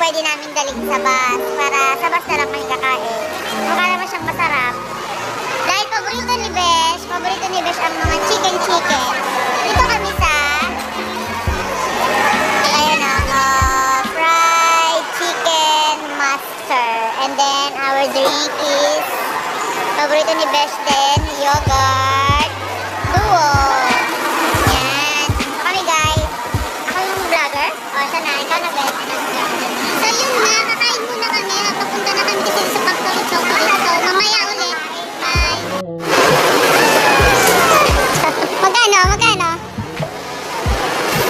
pwede namin daling sa bus para sa bus na lang kami kakain. Mukha naman siyang masarap. Dahil paborito ni Besh ang mga chicken. Dito kami sa fried chicken master. And then our drink is paborito ni Besh din, yogurt duo. Yan. So kami guys, ako yung vlogger. O, siya na, ikaw na Besh. So yun na, kakain muna kami. Papunta na kami kasi sa factory. So mamaya ulit. Bye. Magkano?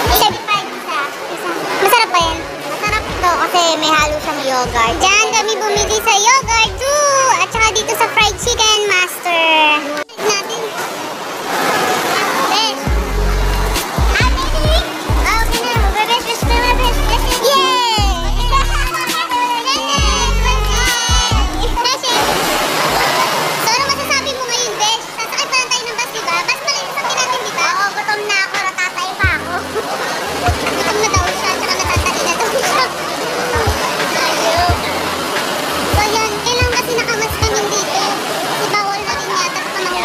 75 isa. Masarap pa yan. Masarap ito kasi may halo siyang yogurt. Diyan kami bumili sa yogurt too. At saka dito sa fried chicken master. Natin. Besh. Okay na. Besh. Yay! So ano masasabi mo ngayon, Besh? Sasakay pa lang tayo ng bus, diba? Bus pa rin sasakyan natin, diba? Oo, gutom na ako. Natatay pa ako. Gutom na daw siya. Tsaka natatay na daw siya. Ayun. So yan, kailangan kasi nakamask kami dito. Kasi bawal na rin yata sa panahon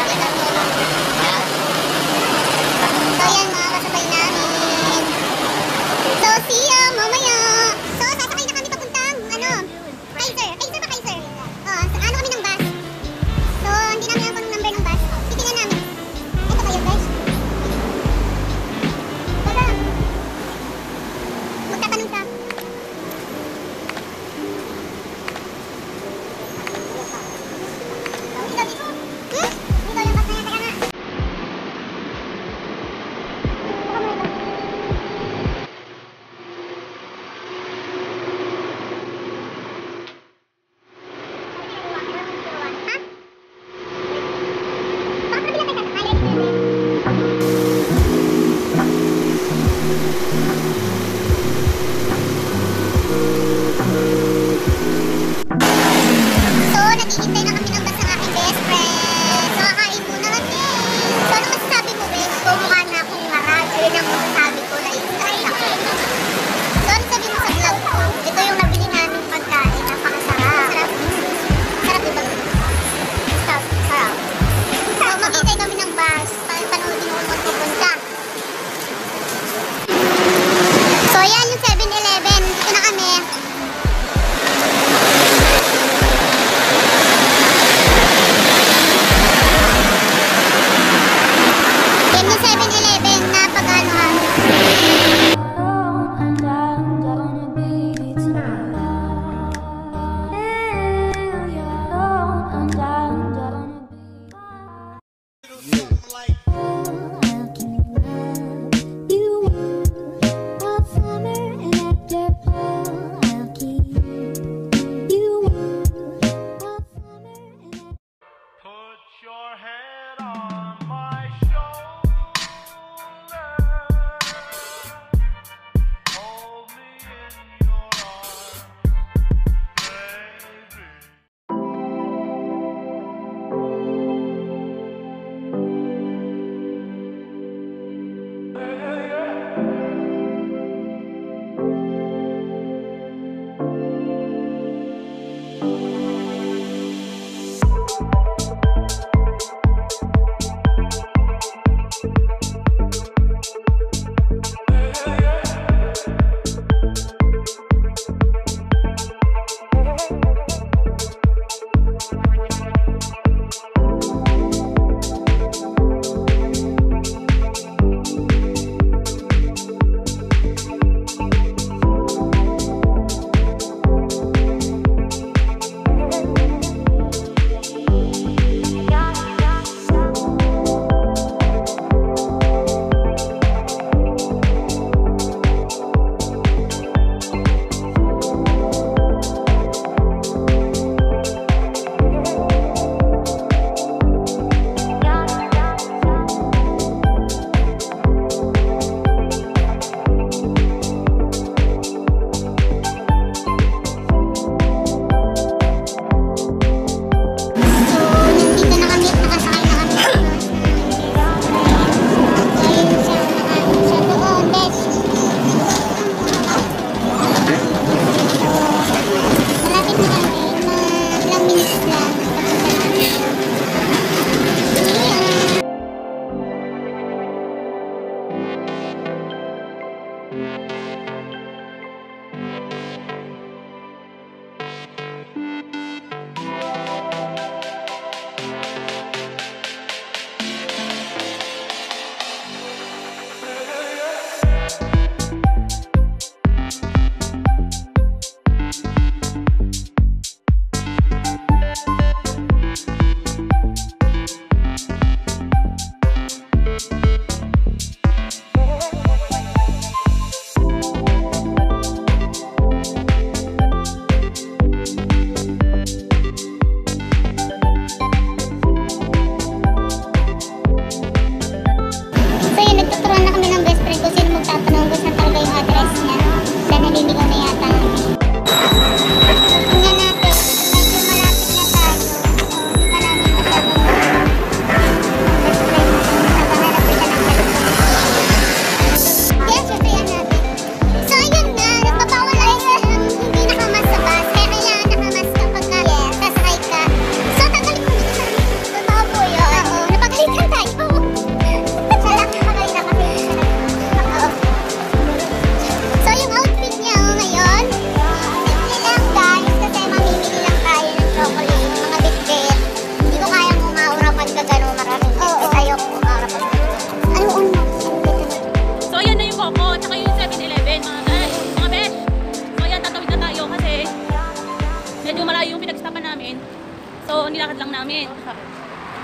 nilakad lang namin.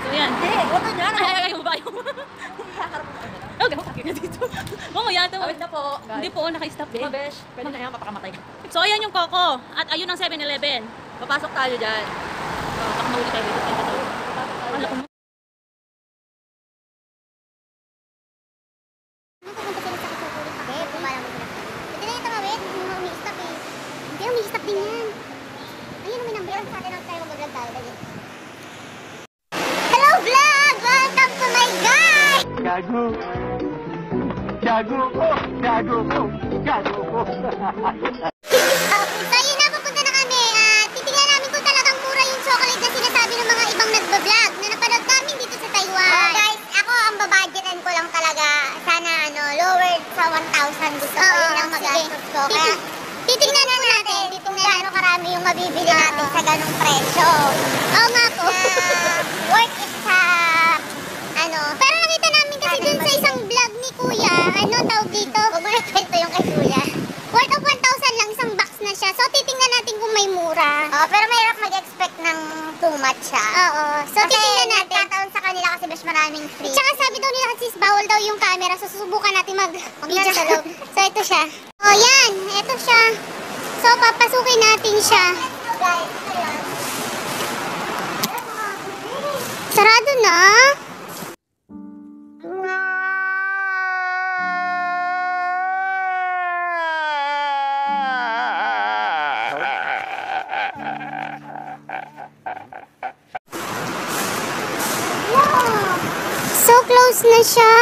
So yan. Hindi, huwag na. Ay, mo ba yung... Oh, gano'n sakit na dito. Mamaya ito. Awit na po, guys. Hindi po, naka-stop eh. Mabesh, pwede na yan, mapakamatay ka. So ayan yung Coco. At ayun ang 7-Eleven. Papasok tayo dyan. Baka mahuli tayo dito. Papasok tayo Wala ko. dyan. Pupunta sila sa kasukulit pa. Eh, pumalang mo sila. Ito na yung tumawid. Hindi mo umi-stop eh. Hindi, umi-stop din yan. Ayun, may number. Sa atin tayo mag-vlog tayo. Dali. Hello vlog! Welcome to my guys! Gago. Gago ko. Gago ko. Gago ko. So yun na, papunta na kami. Titingnan namin kung talagang mura yung chocolate na sinasabi ng mga ibang nagbablog na napanood namin dito sa Taiwan. Guys, ako ang babudgetan ko lang talaga. Sana lower sa 1,000 gusto ko. Yun lang magastos ko. Kaya titingnan po natin kung gaano karami yung mabibili natin sa ganong presyo. Oo nga po. Worth it sa pero nakita namin kasi dun sa isang vlog ni Kuya, tawag dito? Huwag mo na kwento yung kay Kuya. Worth of 1,000 lang, isang box na siya. So, titingnan natin kung may mura. Pero mahirap mag-expect ng too much siya. Oo. So, titingnan natin. Nagkataon sa kanila kasi mas maraming free. Tsaka sabi daw nila kasi bawal daw yung camera. So, susubukan natin mag-video sa loob. So, ito siya. Oh, yan. Ito siya. So, papasukin natin siya. Sarado na. So close na siya.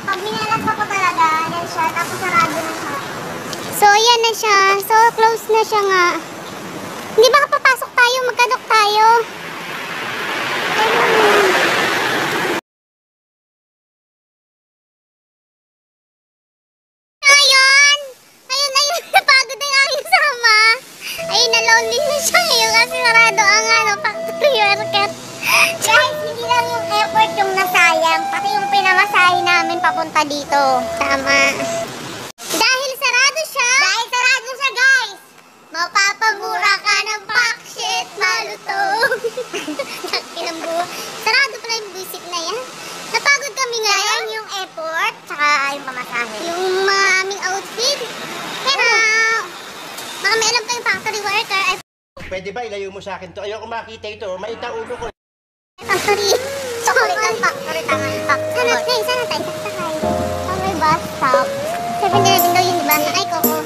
Pag minalas ako talaga, yan siya, tapos sarado na siya. So yan na siya, so close na siya nga. Hindi ba kapapasok tayo, magkadok tayo? Ayun! Ayun, napagod ang aking sama. Ayun, na-lonely na siya ngayon kasi sarado ang factory market. Guys, hindi lang yung effort yung nasayang, pati yung pinamasahe namin papunta dito. Tama. Dahil sarado siya, guys, mapapamura ka ng pakshit malutong. Nakinambuha. Sarado pala yung buisit na yan. Napagod kami ngayon yung effort, tsaka yung pamasahe. Yung mga aming outfit. Pero, baka may alam pa yung factory worker. Pwede ba ilayo mo sa akin to? Ayoko makita ito. Maita ulo ko. Factory. Chocolate ang factory. Tama yung factory. Sana tayo sasakay. Sa may bus stop. 7-Eleven daw yun, diba? Ay, Coco.